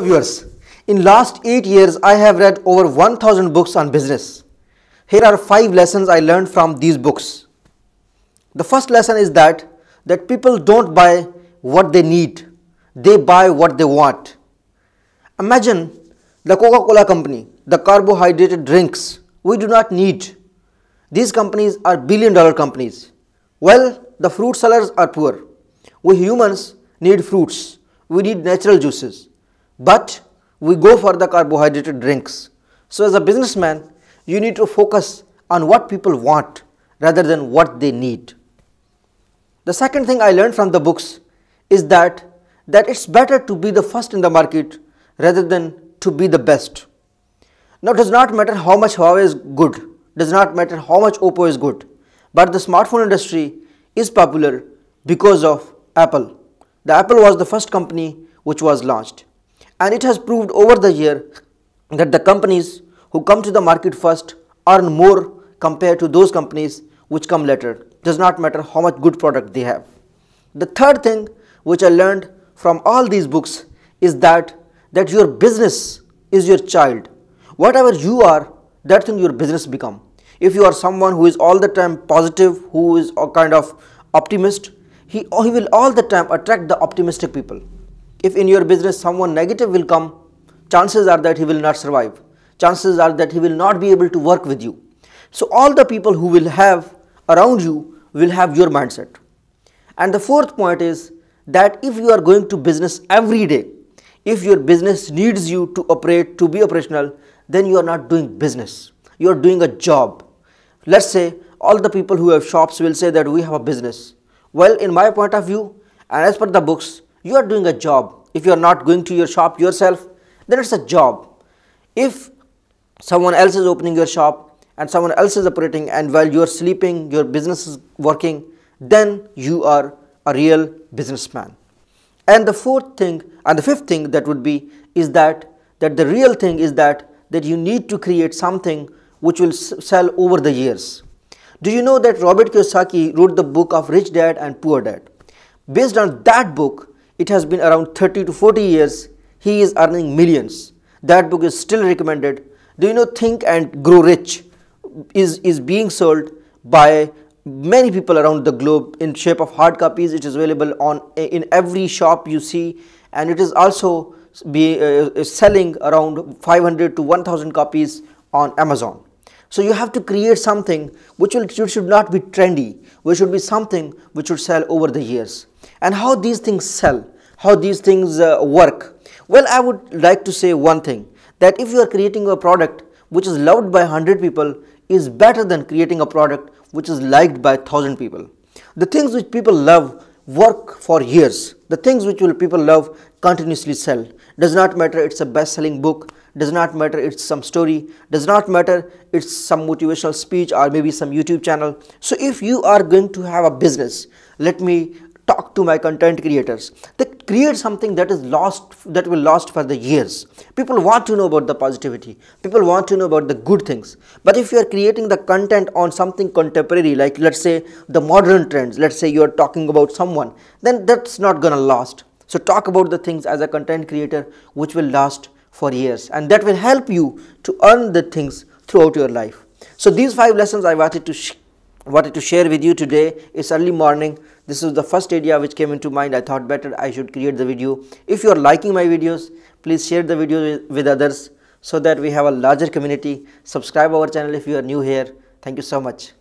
Viewers, in last 8 years I have read over 1000 books on business. Here are 5 lessons I learned from these books. The first lesson is that people don't buy what they need, they buy what they want. Imagine the Coca-Cola company, the carbohydrated drinks we do not need. These companies are billion-dollar companies. Well, the fruit sellers are poor. We humans need fruits, we need natural juices, but we go for the carbohydrated drinks. So as a businessman, you need to focus on what people want rather than what they need. The second thing I learned from the books is that it's better to be the first in the market rather than to be the best. Now it does not matter how much Huawei is good, does not matter how much Oppo is good, but the smartphone industry is popular because of Apple. The Apple was the first company which was launched, and it has proved over the year that the companies who come to the market first earn more compared to those companies which come later. Does not matter how much good product they have. The third thing which I learned from all these books is that your business is your child. Whatever you are, that thing your business become. If you are someone who is all the time positive, who is a kind of optimist, he will all the time attract the optimistic people. If in your business someone negative will come, chances are that he will not survive. Chances are that he will not be able to work with you. So all the people who will have around you will have your mindset. And the fourth point is that if you are going to business every day, if your business needs you to operate, to be operational, then you are not doing business. You are doing a job. Let's say all the people who have shops will say that we have a business. Well, in my point of view, and as per the books, you are doing a job. If you are not going to your shop yourself, then it's a job. If someone else is opening your shop and someone else is operating, and while you are sleeping, your business is working, then you are a real businessman. And the fourth thing and the fifth thing that would be is that the real thing is that you need to create something which will sell over the years. Do you know that Robert Kiyosaki wrote the book of Rich Dad and Poor Dad? Based on that book, it has been around 30 to 40 years, he is earning millions. That book is still recommended. Do you know Think and Grow Rich is being sold by many people around the globe in shape of hard copies. It is available in every shop you see, and it is also selling around 500 to 1000 copies on Amazon. So you have to create something which should not be trendy, which should be something which should sell over the years. And how these things sell, how these things work? Well, I would like to say one thing, that if you are creating a product which is loved by 100 people is better than creating a product which is liked by 1000 people. The things which people love work for years. The things which people love continuously sell. Does not matter it's a best-selling book, does not matter it's some story, does not matter it's some motivational speech or maybe some YouTube channel. So if you are going to have a business, let me talk to my content creators, that create something that will last for the years. People want to know about the positivity, people want to know about the good things. But if you are creating the content on something contemporary, like let's say the modern trends, let's say you are talking about someone, then that's not gonna last. So talk about the things as a content creator which will last for years, and that will help you to earn the things throughout your life. So these 5 lessons I wanted to share with you today. It's early morning. This is the first idea which came into mind. I thought better I should create the video. If you are liking my videos, please share the video with others so that we have a larger community. Subscribe our channel if you are new here. Thank you so much.